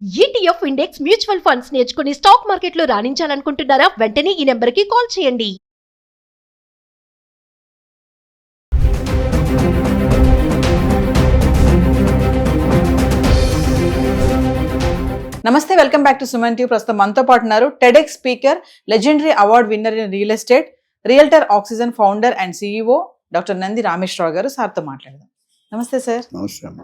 ETF index mutual funds నేర్చుకుని stock మార్కెట్లో రాణించాలనుకుంటున్నారా? వెంటనే ఈ నెంబర్కి కాల్ చేయండి. నమస్తే, welcome back to Suman TV. ప్రస్తుతం మనతో పాటు ఉన్నారు TEDx speaker, legendary award winner in real estate, realtor oxygen founder and CEO doctor Nandi Rameshwar Rao గారు. సార్తో మాట్లాడదాం. నమస్తే సార్. నమస్తే అమ్మ.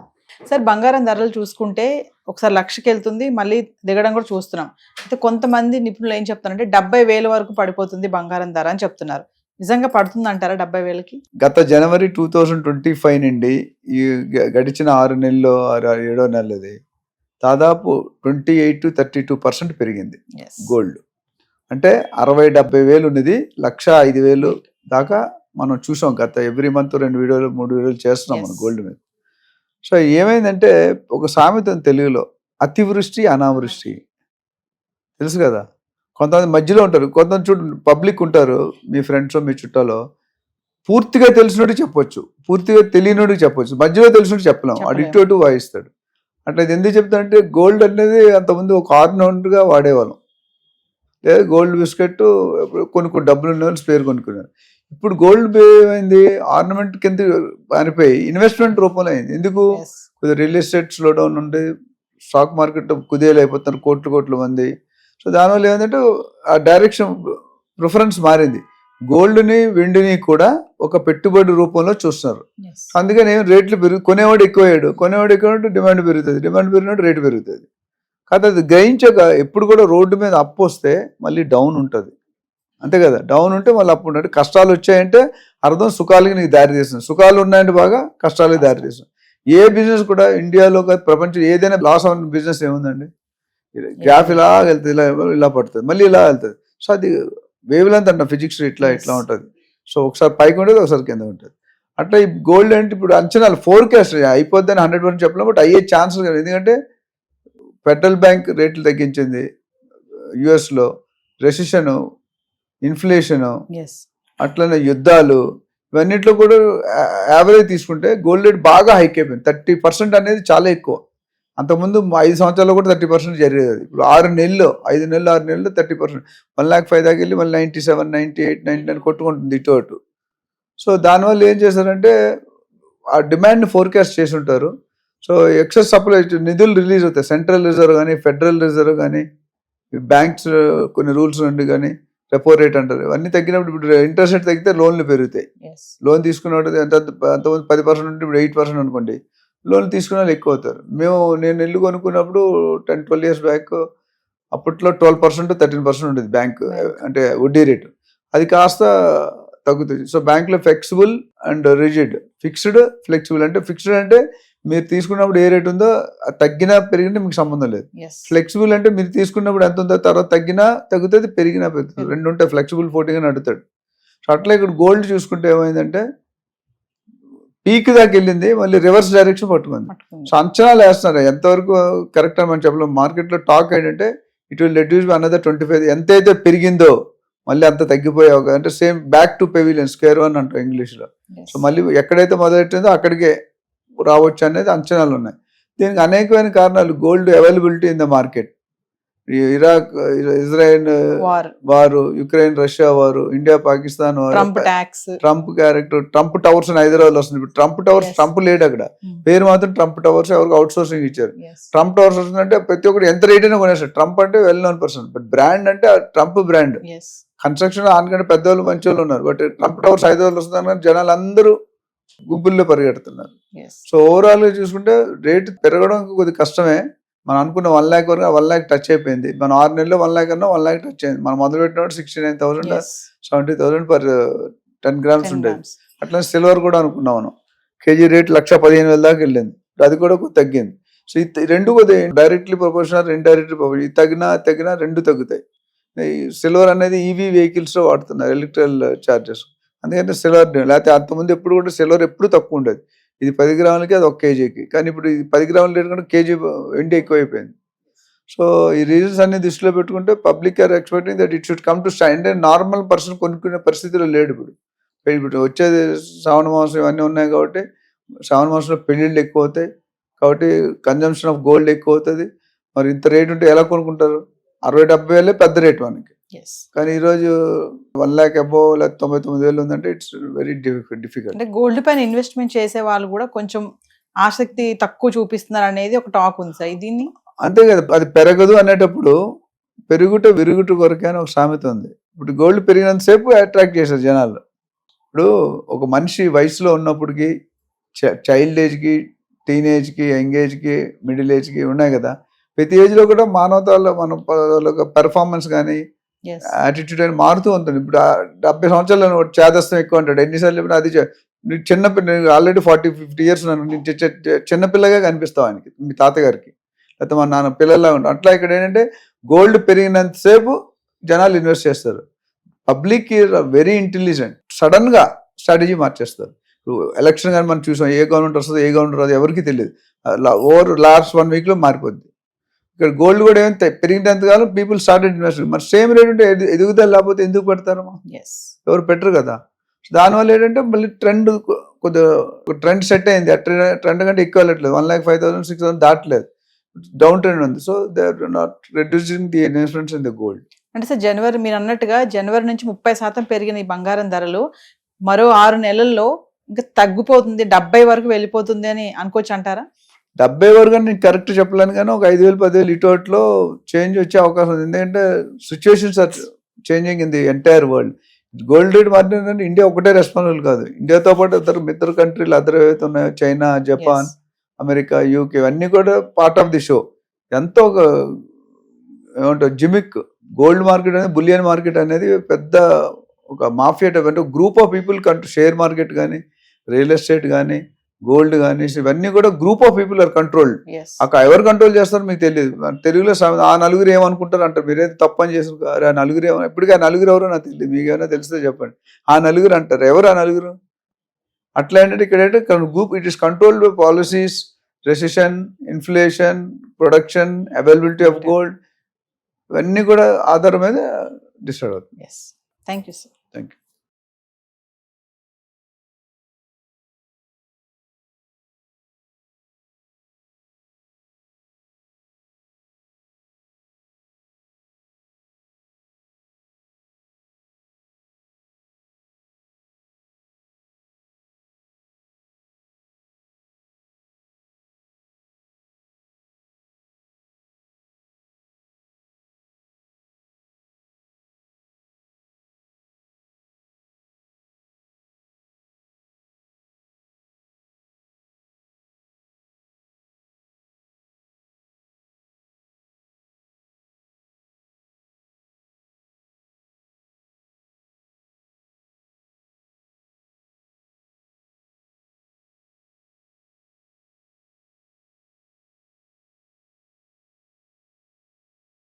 సార్, బంగారం ధరలు చూసుకుంటే ఒకసారి లక్షకి వెళ్తుంది, మళ్ళీ దిగడం కూడా చూస్తున్నాం. అయితే కొంతమంది నిపుణులు ఏం చెప్తారంటే 70,000 వరకు పడిపోతుంది బంగారం ధర అని చెప్తున్నారు. నిజంగా పడుతుంది అంటారా 70,000కి? గత జనవరి 2025 నుండి ఈ గడిచిన 6 నెలల్లో 7వ నెలది దాదాపు 28-32% పెరిగింది గోల్డ్. అంటే 60-70 వేలు ఉన్నది 1,05,000 దాకా మనం చూసాం. గత ఎవ్రీ మంత్ 2 వీడియోలు 3 వీడియోలు చేస్తున్నాం మనం గోల్డ్ మీద. సో ఏమైందంటే, ఒక సామెత తెలుగులో, అతివృష్టి అనావృష్టి తెలుసు కదా. కొంతమంది మధ్యలో ఉంటారు, కొంతమంది పబ్లిక్ ఉంటారు, మీ ఫ్రెండ్స్ మీ చుట్టాలో. పూర్తిగా తెలిసినట్టు చెప్పొచ్చు, పూర్తిగా తెలియనోడికి చెప్పొచ్చు, మధ్యలో తెలిసినట్టు చెప్పలేము. అటు ఇటు అటు వాయిస్తాడు. అట్లా ఇది ఎందుకు చెప్తానంటే, గోల్డ్ అనేది అంతకుముందు ఒక ఆర్నమెంట్గా వాడేవాళ్ళం. లేదా గోల్డ్ బిస్కెట్ కొన్ని డబ్బులు ఉన్న వాళ్ళు స్పేర్ కొనుక్కున్నారు. ఇప్పుడు గోల్డ్ ఏమైంది, ఆర్నమెంట్ కింద మారిపోయి ఇన్వెస్ట్మెంట్ రూపంలో అయింది. ఎందుకు? కొద్దిగా రియల్ ఎస్టేట్ స్లో డౌన్ ఉండి స్టాక్ మార్కెట్ కుదేలు అయిపోతున్నారు కోట్ల మంది. సో దానివల్ల ఏమైందంటే ఆ డైరెక్షన్ ప్రిఫరెన్స్ మారింది. గోల్డ్ని వెండిని కూడా ఒక పెట్టుబడి రూపంలో చూస్తున్నారు. అందుకని రేట్లు కొనేవాడు ఎక్కువయ్యాడు, డిమాండ్ పెరిగినట్టు రేటు పెరుగుతుంది. కాదు, అది గ్రహించాక ఎప్పుడు కూడా రోడ్డు మీద అప్పు వస్తే మళ్ళీ డౌన్ ఉంటుంది, అంతే కదా. డౌన్ ఉంటే మళ్ళీ అప్పు ఉంటుంది. కష్టాలు వచ్చాయంటే అర్థం సుఖాలకి నీకు దారి తీస్తుంది, సుఖాలు ఉన్నాయంటే బాగా కష్టాలకి దారి తీస్తుంది. ఏ బిజినెస్ కూడా ఇండియాలో ప్రపంచం ఏదైనా లాస్ అవ్వని బిజినెస్ ఏముందండి? గ్రాఫ్ ఇలా వెళ్తుంది, ఇలా పడుతుంది, మళ్ళీ ఇలా వెళ్తుంది. సో అది వేవ్ లెంత్ అంట, ఫిజిక్స్ ఇట్లా ఉంటుంది. సో ఒకసారి పైకి ఉంటుంది, ఒకసారి కింద ఉంటుంది. అట్లా ఈ గోల్డ్ అంటే ఇప్పుడు అంచనాలు ఫోర్కాస్ట్ అయిపోద్దని 100% చెప్పలేం, బట్ అయ్యే ఛాన్సెస్ కదా. ఎందుకంటే ఫెడరల్ బ్యాంక్ రేట్లు తగ్గించింది, యుఎస్లో రెసిషన్, ఇన్ఫ్లేషను, అట్లనే యుద్ధాలు, ఇవన్నిట్లో కూడా యావరేజ్ తీసుకుంటే గోల్డ్ రేట్ బాగా హైక్ అయిపోయింది. 30% అనేది చాలా ఎక్కువ. అంతకుముందు 5 సంవత్సరాల్లో కూడా 30% జరిగేది. ఇప్పుడు 5 నెలల్లో 30%, 1,05,000 దాకా వెళ్ళి మళ్ళీ 97, 98, 99 కొట్టుకుంటుంది ఇటు అటు. సో దానివల్ల ఏం చేశారంటే, ఆ డిమాండ్ని ఫోర్కాస్ట్ చేసి ఉంటారు. సో ఎక్సెస్ సప్లై నిధులు రిలీజ్ అవుతాయి. సెంట్రల్ రిజర్వ్ కానీ, ఫెడరల్ రిజర్వ్ కానీ, బ్యాంక్స్ కొన్ని రూల్స్ నుండి కానీ, రెపో రేట్ అంటారు, ఇవన్నీ తగ్గినప్పుడు ఇప్పుడు ఇంట్రెస్ట్ రేట్ తగ్గితే లోన్లు పెరుగుతాయి. లోన్ తీసుకున్నప్పుడు అంతమంది 10% ఉంటే ఇప్పుడు 8% అనుకోండి, లోన్లు తీసుకునే వాళ్ళు ఎక్కువ అవుతారు. నేను ఇల్లు కొనుక్కున్నప్పుడు 10-12 years బ్యాక్ అప్పట్లో 12%, 13% ఉండేది బ్యాంక్ అంటే వడ్డీ రేటు. అది కాస్త తగ్గుతుంది. సో బ్యాంక్లో ఫ్లెక్సిబుల్ అండ్ రిజిడ్. ఫ్లెక్సిబుల్ అంటే ఫిక్స్డ్ అంటే మీరు తీసుకున్నప్పుడు ఏ రేట్ ఉందో తగ్గినా పెరిగినా మీకు సంబంధం లేదు. ఫ్లెక్సిబుల్ అంటే మీరు తీసుకున్నప్పుడు ఎంత ఉందో తర్వాత తగ్గినా తగ్గుతుంది, పెరిగినా పెరుగుతుంది, రెండు ఉంటాయి. ఫ్లెక్సిబుల్ ఫోర్టీగా నడుతాడు. సో అట్లా ఇక్కడ గోల్డ్ చూసుకుంటే ఏమైందంటే, పీక్ దాకా వెళ్ళింది, మళ్ళీ రివర్స్ డైరెక్షన్ పట్టుకుంది. సో అంచనాలు వేస్తున్నారు, ఎంతవరకు కరెక్ట్ అని మనం చెప్పలేం. మార్కెట్లో టాక్ ఏంటంటే it will reduce by another 25. ఎంతైతే పెరిగిందో మళ్ళీ అంత తగ్గిపోయే అంటే same back to pavilion, square one అంటారు ఇంగ్లీష్లో. సో మళ్ళీ ఎక్కడైతే మొదలెట్టిందో అక్కడికే రావచ్చు అనేది అంచనాలు ఉన్నాయి. దీనికి అనేకమైన కారణాలు. Gold availability in the market, Iraq Israel వారు, యుక్రెయిన్ రష్యా వారు, ఇండియా పాకిస్తాన్ వారు, ట్రంప్ క్యారెక్టర్, ట్రంప్ టవర్స్ అని హైదరాబాద్ లో వస్తుంది. ఇప్పుడు ట్రంప్ టవర్స్, ట్రంప్ లేడు అక్కడ, పేరు మాత్రం ట్రంప్ టవర్స్, ఎవరికి అవుట్ సోర్సింగ్ ఇచ్చారు. ట్రంప్ టవర్స్ వస్తుందంటే ప్రతి ఒక్కటి ఎంత రేట్ అయినా కొనేస్తారు. ట్రంప్ అంటే well known person, but brand అంటే ట్రంప్ బ్రాండ్. కన్స్ట్రక్షన్ ఆనకంటే పెద్దవాళ్ళు మంచి వాళ్ళు ఉన్నారు, బట్ ట్రంప్ టవర్స్ హైదరాబాద్ లో వస్తుంది, జనాలు అందరూ గుంపుల్లో పరిగెడుతున్నారు. సో ఓవరాల్ గా చూసుకుంటే రేటు పెరగడం కొద్దిగా కష్టమే. మనం అనుకున్న 1 lakh వరకు 1 lakh టచ్ అయిపోయింది. మనం 6 నెలల్లో 1 lakh అన్నా 1 lakh టచ్ అయింది. మనం మొదలు పెట్టినప్పుడు 69,000, 70,000 per 10 grams ఉండేది. అట్లా సిల్వర్ కూడా అనుకున్నాం మనం, కేజీ రేట్ 1,15,000 దాకా వెళ్ళింది. అది కూడా తగ్గింది. సో ఈ రెండు కొద్దిగా డైరెక్ట్లీ ప్రపోర్షనల్, ఇండైరెక్ట్లీ ప్రపోర్షనల్. ఇది తగ్గినా రెండు తగ్గుతాయి. సిల్వర్ అనేది ఈవీ వెహికల్స్ లో వాడుతున్నారు, ఎలక్ట్రికల్ చార్జెస్. అందుకంటే సిల్వర్, లేకపోతే అంతకుముందు ఎప్పుడు కూడా సిల్వర్ ఎప్పుడు తక్కువ ఉండేది. ఇది 10 గ్రాములకి, అది 1 kgకి. కానీ ఇప్పుడు ఇది 10 గ్రాముల రేటు కంటే కేజీ వెండి ఎక్కువైపోయింది. సో ఈ రీజన్స్ అన్ని దృష్టిలో పెట్టుకుంటే public are expecting that it should come to stand. Normal person కొనుక్కునే పరిస్థితిలో లేడు ఇప్పుడు వచ్చేది శ్రావణ మాసం ఇవన్నీ ఉన్నాయి కాబట్టి, శ్రావణ మాసంలో పెళ్ళిళ్ళు ఎక్కువ అవుతాయి కాబట్టి కన్జంప్షన్ ఆఫ్ గోల్డ్ ఎక్కువ అవుతుంది. మరి ఇంత రేట్ ఉంటే ఎలా కొనుక్కుంటారు? 60,000-70,000 పెద్ద రేట్ మనకి. ఎస్. కానీ ఈరోజు 1 lakh అబోవ్ లేదా 99,000 ఉందంటే ఇట్స్ వెరీ డిఫికల్ట్. అంటే గోల్డ్ పైన ఇన్వెస్ట్మెంట్ చేసే వాళ్ళు కూడా కొంచెం ఆసక్తి తక్కువ చూపిస్తున్నారు అనేది ఒక టాక్ ఉంది సార్. దీన్ని అంతే కదా, అది పెరగదు అనేటప్పుడు పెరుగుట విరుగుట కొరకే అని ఒక సామెత ఉంది. ఇప్పుడు గోల్డ్ పెరిగినంతసేపు అట్రాక్ట్ చేశారు జనాలు. ఇప్పుడు ఒక మనిషి వయసులో ఉన్నప్పటికి చైల్డ్ ఏజ్కి, టీనేజ్కి, యంగ్ ఏజ్కి, మిడిల్ ఏజ్కి ఉన్నాయి కదా. ప్రతి ఏజ్లో కూడా మానవతాలో మన పెర్ఫార్మెన్స్ కానీ yes. యాటిట్యూడ్ అని మారుతూ ఉంటుంది. ఇప్పుడు 70 సంవత్సరాలు చేదస్తం ఎక్కువ అంటాడు. ఎన్నిసార్లు చెప్పినా అది నువ్వు ఆల్రెడీ 40-50 years చిన్నపిల్లగా కనిపిస్తావు ఆయనకి, మీ తాతగారికి, లేకపోతే మా నాన్న పిల్లల్లా ఉంటాం. అట్లా ఇక్కడ ఏంటంటే గోల్డ్ పెరిగినంతసేపు జనాలు ఇన్వెస్ట్ చేస్తారు. పబ్లిక్ వెరీ ఇంటెలిజెంట్, సడన్ గా స్ట్రాటజీ మార్చేస్తారు. ఎలక్షన్ కానీ మనం చూసాం, ఏ గవర్నమెంట్ వస్తుందో ఏ గవర్నమెంట్ రాదో ఎవరికి తెలియదు. లాస్ట్ 1 week లో మారిపోద్ది. ఇక్కడ గోల్డ్ కూడా ఏమైతే పెరిగినంత కాలం పీపుల్ స్టార్టెడ్ ఇన్వెస్ట్. మరి సేమ్ రేట్ ఉంటే ఎదుగుదల లేకపోతే ఎందుకు పెడతారమ్మా? ఎస్. ఎవరు పెట్టరు కదా. దానివల్ల ఏంటంటే మళ్ళీ ట్రెండ్ సెట్ అయింది. ఆ ట్రెండ్ కంటే ఎక్కువ వెళ్ళట్లేదు. 1,05,000, 6,000 దాటలేదు, డౌన్ ట్రెండ్ ఉంది. So they are not reducing the investments in the gold. అంటే సార్ జనవరి మీరు అన్నట్టుగా జనవరి నుంచి 30% పెరిగిన ఈ బంగారం ధరలు మరో 6 నెలల్లో ఇంకా తగ్గిపోతుంది, 70 వరకు వెళ్ళిపోతుంది అని అనుకోవచ్చు అంటారా? 70 వరకు నేను కరెక్ట్ చెప్పలేను, కానీ ఒక 5,000, 10,000 ఇటు అట్లో చేంజ్ వచ్చే అవకాశం ఉంది. ఎందుకంటే situations are changing in the entire world. Gold rate మారినంటే ఇండియా ఒకటే రెస్పాన్సిబుల్ కాదు. ఇండియాతో పాటు మిత్ర కంట్రీలు అదర్ ఏవైతే ఉన్నాయో, చైనా, జపాన్, అమెరికా, యూకే, ఇవన్నీ కూడా పార్ట్ ఆఫ్ ది షో. ఎంతో ఒక ఏమంటారు జిమిక్ గోల్డ్ మార్కెట్ అనేది, బులియన్ మార్కెట్ అనేది పెద్ద ఒక మాఫియా టైప్, అంటే group of people share market కానీ, రియల్ ఎస్టేట్ కానీ, గోల్డ్ కానీ, ఇవన్నీ కూడా group of people are controlled. అక్కడ ఎవరు కంట్రోల్ చేస్తారో మీకు తెలియదు. తెలుగులో ఆ నలుగురు ఏమనుకుంటారు అంటారు. మీరేది తప్పని చేస్తారు, ఆ నలుగురు ఇప్పటికీ ఆ నలుగురు ఎవరో నాకు తెలియదు. మీకు ఏమైనా తెలిస్తే చెప్పండి. ఆ నలుగురు అంటారు. ఎవరు ఆ నలుగురు? అట్లా ఏంటంటే ఇక్కడ ఏంటంటే group, it is controlled by policies, recession, inflation, production, availability of gold, ఇవన్నీ కూడా ఆధారం మీద డిసైడ్ అవుతుంది. Thank you sir. Thank you.